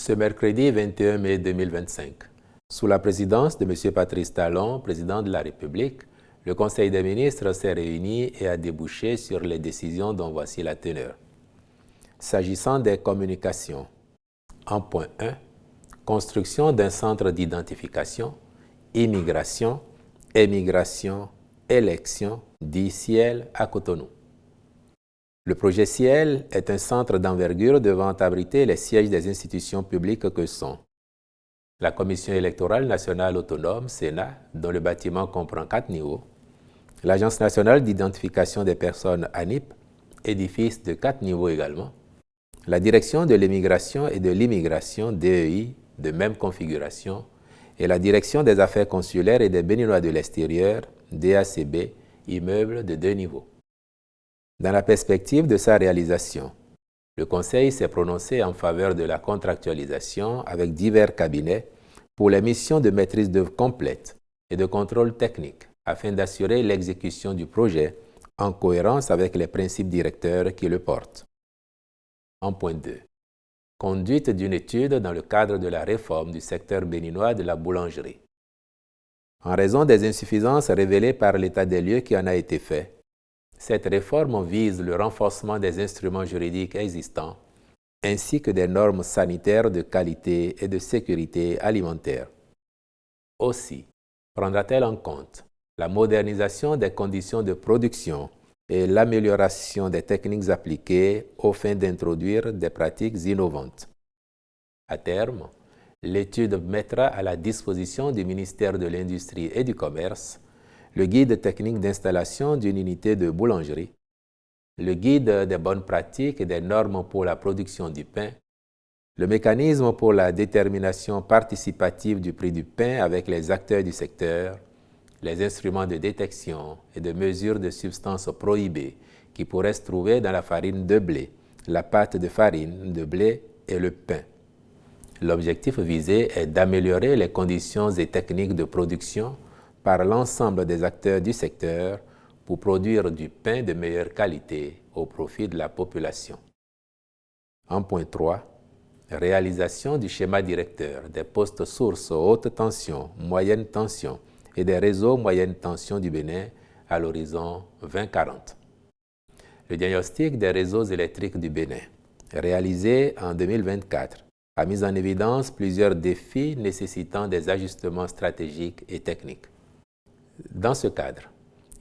Ce mercredi 21 mai 2025, sous la présidence de M. Patrice Talon, président de la République, le Conseil des ministres s'est réuni et a débouché sur les décisions dont voici la teneur. S'agissant des communications, en point 1, construction d'un centre d'identification, immigration, émigration, élection, dit Ciel à Cotonou. Le projet Ciel est un centre d'envergure devant abriter les sièges des institutions publiques que sont la Commission électorale nationale autonome, Sénat, dont le bâtiment comprend 4 niveaux, l'Agence nationale d'identification des personnes, ANIP, édifice de 4 niveaux également, la Direction de l'immigration et de l'immigration, DEI, de même configuration, et la Direction des affaires consulaires et des Béninois de l'extérieur, DACB, immeuble de 2 niveaux. Dans la perspective de sa réalisation, le Conseil s'est prononcé en faveur de la contractualisation avec divers cabinets pour les missions de maîtrise d'œuvre complète et de contrôle technique afin d'assurer l'exécution du projet en cohérence avec les principes directeurs qui le portent. En point 2. Conduite d'une étude dans le cadre de la réforme du secteur béninois de la boulangerie. En raison des insuffisances révélées par l'état des lieux qui en a été fait, cette réforme vise le renforcement des instruments juridiques existants ainsi que des normes sanitaires de qualité et de sécurité alimentaire. Aussi, prendra-t-elle en compte la modernisation des conditions de production et l'amélioration des techniques appliquées aux fins d'introduire des pratiques innovantes. À terme, l'étude mettra à la disposition du ministère de l'Industrie et du Commerce le guide technique d'installation d'une unité de boulangerie, le guide des bonnes pratiques et des normes pour la production du pain, le mécanisme pour la détermination participative du prix du pain avec les acteurs du secteur, les instruments de détection et de mesure de substances prohibées qui pourraient se trouver dans la farine de blé, la pâte de farine de blé et le pain. L'objectif visé est d'améliorer les conditions et techniques de production par l'ensemble des acteurs du secteur pour produire du pain de meilleure qualité au profit de la population. En point 3, réalisation du schéma directeur des postes sources haute tension, moyenne tension et des réseaux moyenne tension du Bénin à l'horizon 2040. Le diagnostic des réseaux électriques du Bénin, réalisé en 2024, a mis en évidence plusieurs défis nécessitant des ajustements stratégiques et techniques. Dans ce cadre,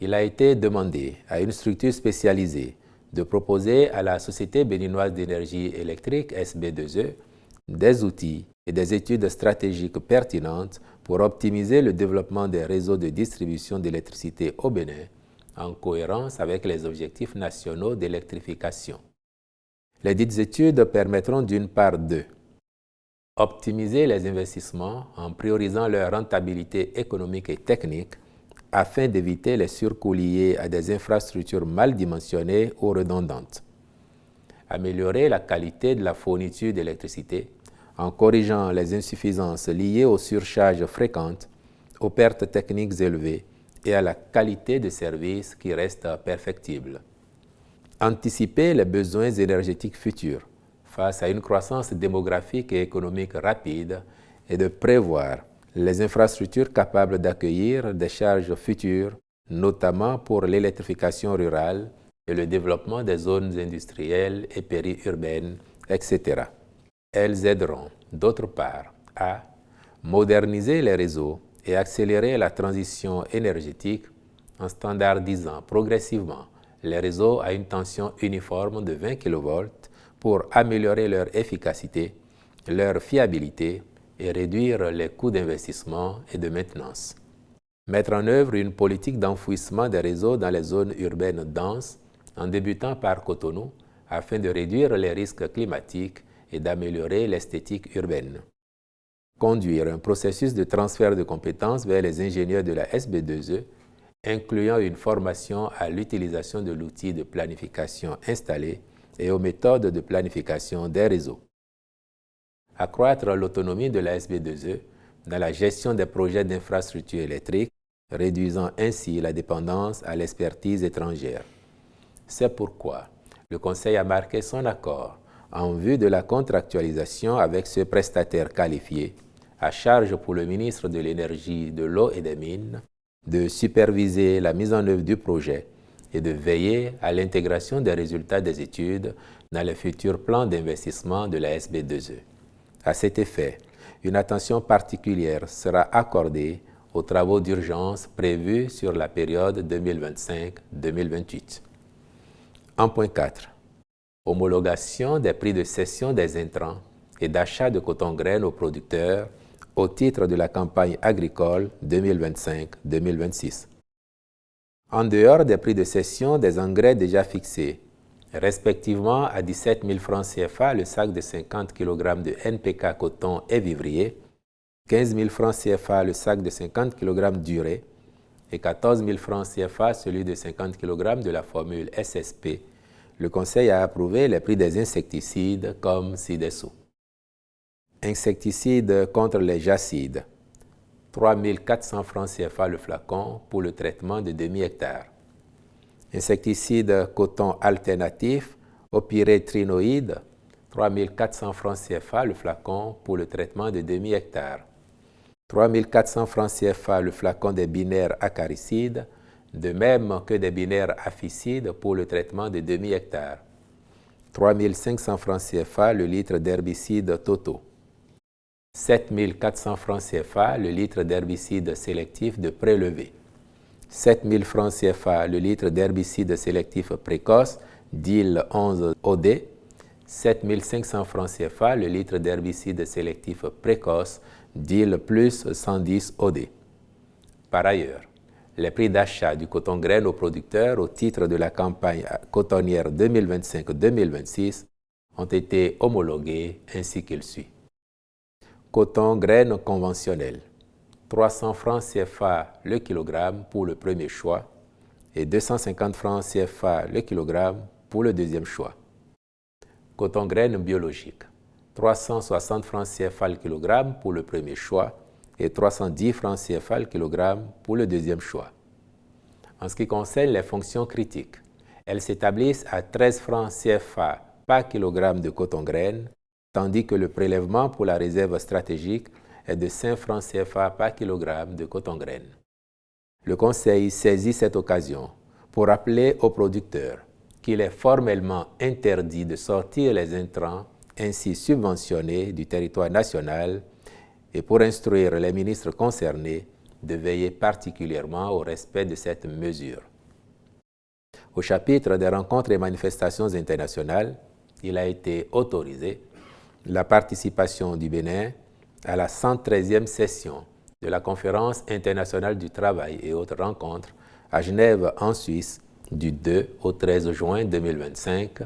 il a été demandé à une structure spécialisée de proposer à la Société béninoise d'énergie électrique, SB2E, des outils et des études stratégiques pertinentes pour optimiser le développement des réseaux de distribution d'électricité au Bénin en cohérence avec les objectifs nationaux d'électrification. Les dites études permettront d'une part de optimiser les investissements en priorisant leur rentabilité économique et technique afin d'éviter les surcoûts liés à des infrastructures mal dimensionnées ou redondantes. Améliorer la qualité de la fourniture d'électricité en corrigeant les insuffisances liées aux surcharges fréquentes, aux pertes techniques élevées et à la qualité de service qui reste perfectible. Anticiper les besoins énergétiques futurs face à une croissance démographique et économique rapide et de prévoir les infrastructures capables d'accueillir des charges futures, notamment pour l'électrification rurale et le développement des zones industrielles et périurbaines, etc. Elles aideront, d'autre part, à moderniser les réseaux et accélérer la transition énergétique en standardisant progressivement les réseaux à une tension uniforme de 20 kV pour améliorer leur efficacité, leur fiabilité et réduire les coûts d'investissement et de maintenance. Mettre en œuvre une politique d'enfouissement des réseaux dans les zones urbaines denses en débutant par Cotonou afin de réduire les risques climatiques et d'améliorer l'esthétique urbaine. Conduire un processus de transfert de compétences vers les ingénieurs de la SB2E, incluant une formation à l'utilisation de l'outil de planification installé et aux méthodes de planification des réseaux. Accroître l'autonomie de la SB2E dans la gestion des projets d'infrastructures électriques, réduisant ainsi la dépendance à l'expertise étrangère. C'est pourquoi le Conseil a marqué son accord en vue de la contractualisation avec ce prestataire qualifié, à charge pour le ministre de l'Énergie, de l'Eau et des Mines de superviser la mise en œuvre du projet et de veiller à l'intégration des résultats des études dans les futurs plans d'investissement de la SB2E. À cet effet, une attention particulière sera accordée aux travaux d'urgence prévus sur la période 2025-2028. En point 4. Homologation des prix de cession des intrants et d'achat de coton-graines aux producteurs au titre de la campagne agricole 2025-2026. En dehors des prix de cession des engrais déjà fixés, respectivement à 17 000 francs CFA le sac de 50 kg de NPK coton et vivrier, 15 000 francs CFA le sac de 50 kg d'urée et 14 000 francs CFA celui de 50 kg de la formule SSP, le Conseil a approuvé les prix des insecticides comme ci-dessous. Insecticides contre les jacides, 3 400 francs CFA le flacon pour le traitement de demi-hectare. Insecticide coton alternatif au pyrétrinoïde, 3 400 francs CFA le flacon pour le traitement de demi-hectare. 3 400 francs CFA le flacon des binaires acaricides, de même que des binaires aficides pour le traitement de demi-hectare. 3 500 francs CFA le litre d'herbicide Toto. 7 400 francs CFA le litre d'herbicide sélectif de prélevé. 7 000 francs CFA le litre d'herbicide sélectif précoce DIL 11 OD. 7 500 francs CFA le litre d'herbicide sélectif précoce DIL plus 110 OD. Par ailleurs, les prix d'achat du coton-graine aux producteurs au titre de la campagne cotonnière 2025-2026 ont été homologués ainsi qu'il suit. Coton-graine conventionnel, 300 francs CFA le kilogramme pour le premier choix et 250 francs CFA le kilogramme pour le deuxième choix. Coton-graine biologique, 360 francs CFA le kilogramme pour le premier choix et 310 francs CFA le kilogramme pour le deuxième choix. En ce qui concerne les fonctions critiques, elles s'établissent à 13 francs CFA par kilogramme de coton-graine, tandis que le prélèvement pour la réserve stratégique est de 5 francs CFA par kilogramme de coton-graine. Le Conseil saisit cette occasion pour rappeler aux producteurs qu'il est formellement interdit de sortir les intrants ainsi subventionnés du territoire national et pour instruire les ministres concernés de veiller particulièrement au respect de cette mesure. Au chapitre des rencontres et manifestations internationales, il a été autorisé la participation du Bénin à la 113e session de la Conférence internationale du travail et autres rencontres à Genève en Suisse du 2 au 13 juin 2025,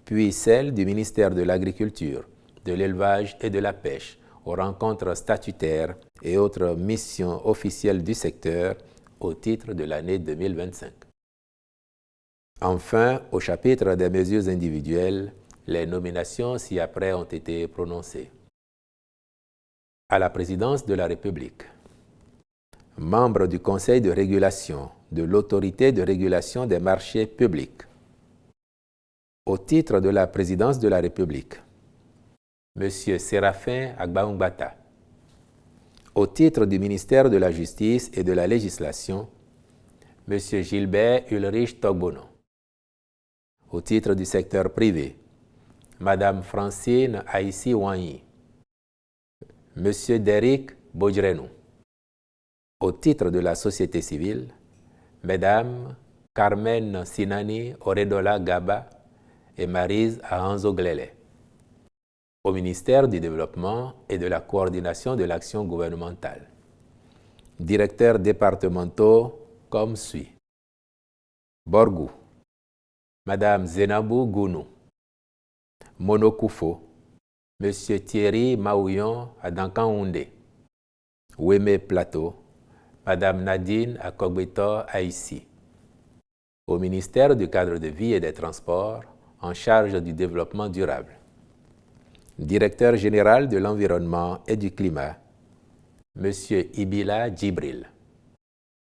puis celle du ministère de l'Agriculture, de l'Élevage et de la Pêche aux rencontres statutaires et autres missions officielles du secteur au titre de l'année 2025. Enfin, au chapitre des mesures individuelles, les nominations ci-après ont été prononcées. À la présidence de la République, membre du Conseil de régulation de l'Autorité de régulation des marchés publics. Au titre de la présidence de la République, M. Séraphin Agbaoumbata. Au titre du ministère de la Justice et de la Législation, M. Gilbert Ulrich Togbono. Au titre du secteur privé, Mme Francine Aïssi Wanyi. M. Derrick Bojrenou. Au titre de la société civile, Mesdames Carmen Sinani Oredola Gaba et Maryse Ahanzo Glele. Au ministère du Développement et de la Coordination de l'action gouvernementale. Directeurs départementaux comme suit. Borgou, Madame Zenabou Gounou. Monokoufo, Monsieur Thierry Maouillon à Dankanhoundé. Weme Plateau, Madame Nadine Akogbetor Aïssi. Au ministère du Cadre de vie et des Transports, en charge du développement durable. Directeur général de l'Environnement et du Climat, M. Ibila Djibril.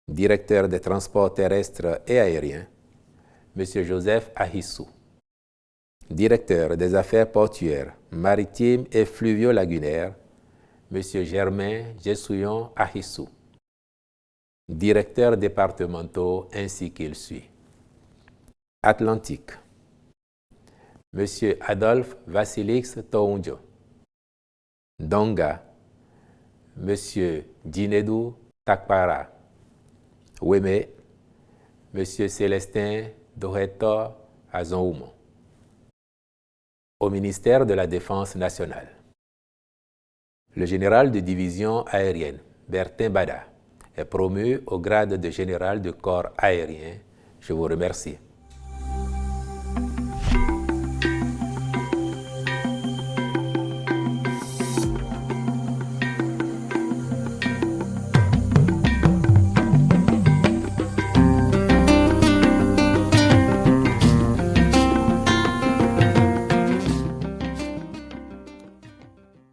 Directeur des Transports terrestres et aériens, M. Joseph Ahissou. Directeur des affaires portuaires, maritimes et fluvio-lagunaires, M. Germain Jessouillon Ahissou. Directeurs départementaux ainsi qu'il suit. Atlantique, M. Adolphe Vassilix Toundjo. Donga, M. Djinedou Takpara. Weme, M. Célestin Doreto Azonoumo. Au ministère de la Défense nationale, le général de division aérienne, Bertin Bada, est promu au grade de général de corps aérien. Je vous remercie.